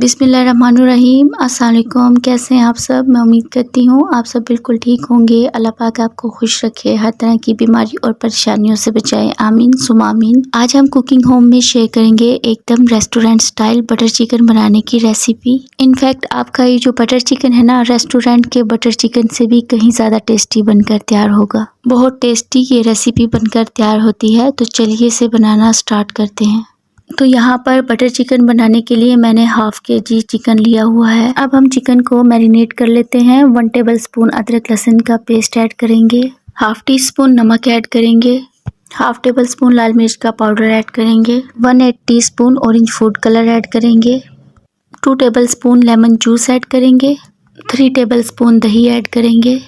बिस्मिल्लाहिर्रहमानुर्रहीम। अस्सलाम वालेकुम। कैसे हैं आप सब? मैं उम्मीद करती हूँ आप सब बिल्कुल ठीक होंगे। अल्लाह पाक आपको खुश रखे, हर तरह की बीमारी और परेशानियों से बचाए, आमीन सुमा आमीन। आज हम कुकिंग होम में शेयर करेंगे एकदम रेस्टोरेंट स्टाइल बटर चिकन बनाने की रेसिपी। इनफैक्ट आपका ये जो बटर चिकन है ना, रेस्टोरेंट के बटर चिकन से भी कहीं ज़्यादा टेस्टी बनकर तैयार होगा। बहुत टेस्टी ये रेसिपी बनकर तैयार होती है। तो चलिए इसे बनाना स्टार्ट करते हैं। तो यहाँ पर बटर चिकन बनाने के लिए मैंने हाफ केजी चिकन लिया हुआ है। अब हम चिकन को मैरिनेट कर लेते हैं। 1 टेबलस्पून अदरक लहसुन का पेस्ट ऐड करेंगे, हाफ टी स्पून नमक ऐड करेंगे, हाफ टेबल स्पून लाल मिर्च का पाउडर ऐड करेंगे, 1/8 teaspoon orange food colour add करेंगे, 2 टेबलस्पून लेमन जूस ऐड करेंगे, 3 टेबलस्पून दही ऐड करेंगे।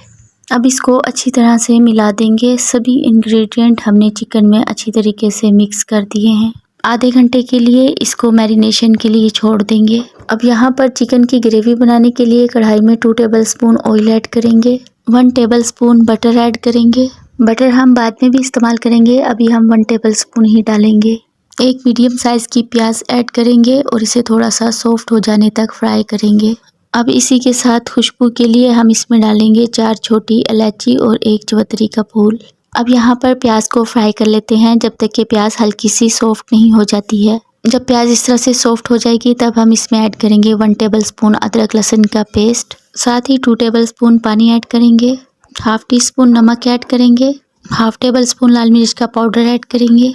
अब इसको अच्छी तरह से मिला देंगे। सभी इंग्रेडिएंट हमने चिकन में अच्छी तरीके से मिक्स कर दिए हैं। आधे घंटे के लिए इसको मैरिनेशन के लिए छोड़ देंगे। अब यहाँ पर चिकन की ग्रेवी बनाने के लिए कढ़ाई में 2 टेबलस्पून ऑयल ऐड करेंगे, 1 टेबलस्पून बटर ऐड करेंगे। बटर हम बाद में भी इस्तेमाल करेंगे, अभी हम 1 टेबलस्पून ही डालेंगे। एक मीडियम साइज़ की प्याज ऐड करेंगे और इसे थोड़ा सा सॉफ्ट हो जाने तक फ्राई करेंगे। अब इसी के साथ खुशबू के लिए हम इसमें डालेंगे 4 छोटी इलायची और 1 चवत्तरी का फूल। अब यहाँ पर प्याज को फ्राई कर लेते हैं जब तक कि प्याज हल्की सी सॉफ्ट नहीं हो जाती है। जब प्याज इस तरह से सॉफ्ट हो जाएगी तब हम इसमें ऐड करेंगे 1 टेबलस्पून अदरक लहसुन का पेस्ट, साथ ही 2 टेबलस्पून पानी ऐड करेंगे, हाफ टी स्पून नमक ऐड करेंगे, हाफ टेबल स्पून लाल मिर्च का पाउडर ऐड करेंगे,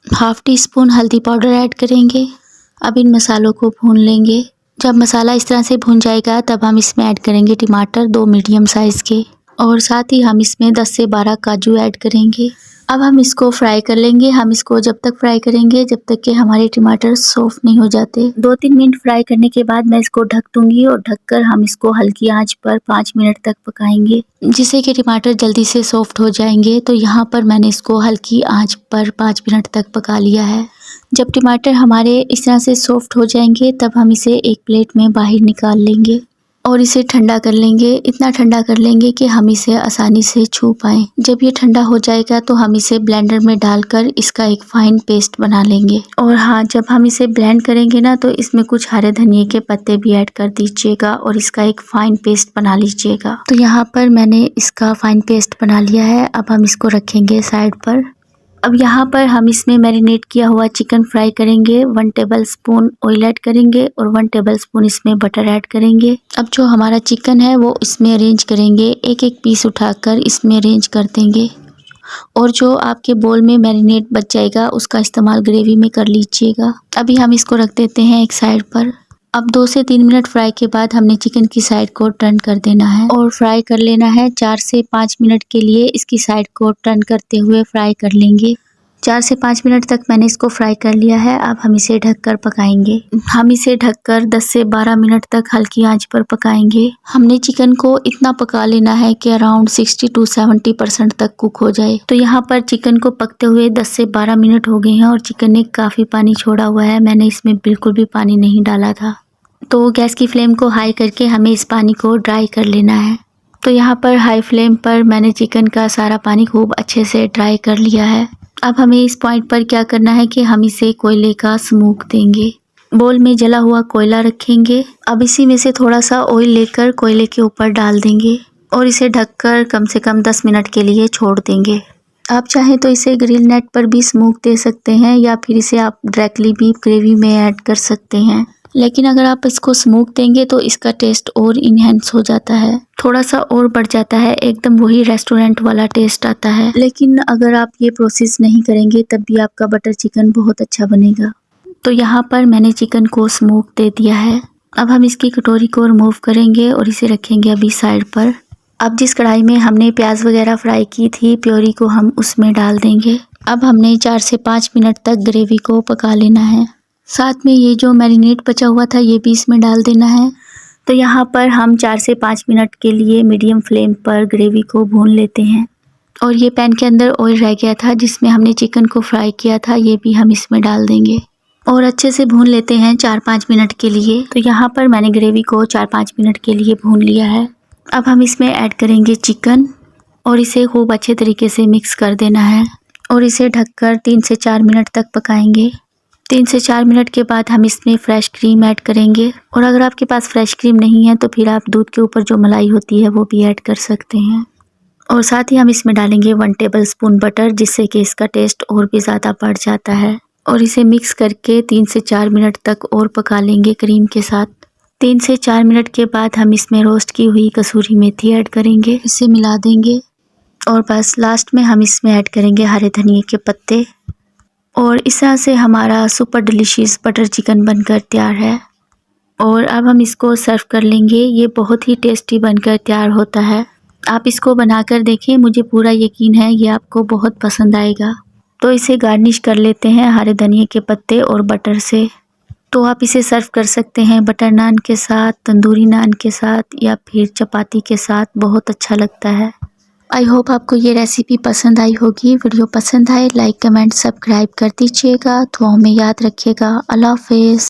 हाफ टी स्पून हल्दी पाउडर ऐड करेंगे। अब इन मसालों को भून लेंगे। जब मसाला इस तरह से भून जाएगा तब हम इसमें ऐड करेंगे टमाटर 2 मीडियम साइज़ के, और साथ ही हम इसमें 10 से 12 काजू ऐड करेंगे। अब हम इसको फ्राई कर लेंगे। हम इसको जब तक फ्राई करेंगे जब तक कि हमारे टमाटर सॉफ्ट नहीं हो जाते। 2-3 मिनट फ्राई करने के बाद मैं इसको ढक दूंगी और ढककर हम इसको हल्की आंच पर 5 मिनट तक पकाएंगे, जिससे कि टमाटर जल्दी से सॉफ्ट हो जाएंगे। तो यहाँ पर मैंने इसको हल्की आंच पर 5 मिनट तक पका लिया है। जब टमाटर हमारे इस तरह से सॉफ्ट हो जाएंगे तब हम इसे एक प्लेट में बाहर निकाल लेंगे और इसे ठंडा कर लेंगे। इतना ठंडा कर लेंगे कि हम इसे आसानी से छू पाएँ। जब ये ठंडा हो जाएगा तो हम इसे ब्लेंडर में डालकर इसका एक फाइन पेस्ट बना लेंगे। और हाँ, जब हम इसे ब्लेंड करेंगे ना तो इसमें कुछ हरे धनिए के पत्ते भी ऐड कर दीजिएगा और इसका एक फाइन पेस्ट बना लीजिएगा। तो यहाँ पर मैंने इसका फाइन पेस्ट बना लिया है। अब हम इसको रखेंगे साइड पर। अब यहाँ पर हम इसमें मैरिनेट किया हुआ चिकन फ्राई करेंगे। 1 टेबलस्पून ऑयल ऐड करेंगे और 1 टेबलस्पून इसमें बटर ऐड करेंगे। अब जो हमारा चिकन है वो इसमें अरेंज करेंगे, एक एक पीस उठाकर इसमें अरेंज कर देंगे। और जो आपके बोल में मैरिनेट बच जाएगा उसका इस्तेमाल ग्रेवी में कर लीजिएगा। अभी हम इसको रख देते हैं एक साइड पर। अब 2 से 3 मिनट फ्राई के बाद हमने चिकन की साइड को टर्न कर देना है और फ्राई कर लेना है। 4 से 5 मिनट के लिए इसकी साइड को टर्न करते हुए फ्राई कर लेंगे। 4 से 5 मिनट तक मैंने इसको फ्राई कर लिया है। अब हम इसे ढककर पकाएंगे। हम इसे ढककर 10 से 12 मिनट तक हल्की आंच पर पकाएंगे। हमने चिकन को इतना पका लेना है कि अराउंड 60 to 70% तक कुक हो जाए। तो यहाँ पर चिकन को पकते हुए 10 से 12 मिनट हो गए हैं और चिकन ने काफ़ी पानी छोड़ा हुआ है। मैंने इसमें बिल्कुल भी पानी नहीं डाला था। तो गैस की फ्लेम को हाई करके हमें इस पानी को ड्राई कर लेना है। तो यहाँ पर हाई फ्लेम पर मैंने चिकन का सारा पानी खूब अच्छे से ड्राई कर लिया है। अब हमें इस पॉइंट पर क्या करना है कि हम इसे कोयले का स्मोक देंगे। बोल में जला हुआ कोयला रखेंगे। अब इसी में से थोड़ा सा ऑयल लेकर कोयले के ऊपर डाल देंगे और इसे ढककर कम से कम 10 मिनट के लिए छोड़ देंगे। आप चाहें तो इसे ग्रिल नेट पर भी स्मोक दे सकते हैं या फिर इसे आप डायरेक्टली भी ग्रेवी में ऐड कर सकते हैं। लेकिन अगर आप इसको स्मोक देंगे तो इसका टेस्ट और इन्हेंस हो जाता है, थोड़ा सा और बढ़ जाता है, एकदम वही रेस्टोरेंट वाला टेस्ट आता है। लेकिन अगर आप ये प्रोसेस नहीं करेंगे तब भी आपका बटर चिकन बहुत अच्छा बनेगा। तो यहाँ पर मैंने चिकन को स्मोक दे दिया है। अब हम इसकी कटोरी को रिमूव करेंगे और इसे रखेंगे अभी साइड पर। अब जिस कढ़ाई में हमने प्याज वगैरह फ्राई की थी प्योरी को हम उसमें डाल देंगे। अब हमने 4 से 5 मिनट तक ग्रेवी को पका लेना है। साथ में ये जो मैरिनेट बचा हुआ था ये भी इसमें डाल देना है। तो यहाँ पर हम 4 से 5 मिनट के लिए मीडियम फ्लेम पर ग्रेवी को भून लेते हैं। और ये पैन के अंदर ऑयल रह गया था जिसमें हमने चिकन को फ्राई किया था, ये भी हम इसमें डाल देंगे और अच्छे से भून लेते हैं 4-5 मिनट के लिए। तो यहाँ पर मैंने ग्रेवी को 4-5 मिनट के लिए भून लिया है। अब हम इसमें ऐड करेंगे चिकन और इसे खूब अच्छे तरीके से मिक्स कर देना है और इसे ढककर 3 से 4 मिनट तक पकाएंगे। 3 से 4 मिनट के बाद हम इसमें फ्रेश क्रीम ऐड करेंगे और अगर आपके पास फ्रेश क्रीम नहीं है तो फिर आप दूध के ऊपर जो मलाई होती है वो भी ऐड कर सकते हैं। और साथ ही हम इसमें डालेंगे 1 टेबलस्पून बटर, जिससे कि इसका टेस्ट और भी ज़्यादा बढ़ जाता है। और इसे मिक्स करके 3 से 4 मिनट तक और पका लेंगे क्रीम के साथ। 3 से 4 मिनट के बाद हम इसमें रोस्ट की हुई कसूरी मेथी ऐड करेंगे, इसे मिला देंगे और बस लास्ट में हम इसमें ऐड करेंगे हरे धनिए के पत्ते। और इस तरह से हमारा सुपर डिलीशियस बटर चिकन बनकर तैयार है। और अब हम इसको सर्व कर लेंगे। ये बहुत ही टेस्टी बनकर तैयार होता है। आप इसको बनाकर देखें, मुझे पूरा यकीन है ये आपको बहुत पसंद आएगा। तो इसे गार्निश कर लेते हैं हरे धनिए के पत्ते और बटर से। तो आप इसे सर्व कर सकते हैं बटर नान के साथ, तंदूरी नान के साथ या फिर चपाती के साथ, बहुत अच्छा लगता है। आई होप आपको ये रेसिपी पसंद आई होगी। वीडियो पसंद आए लाइक कमेंट सब्सक्राइब कर दीजिएगा। दुआओं में याद रखिएगा। अल्लाह हाफिज़।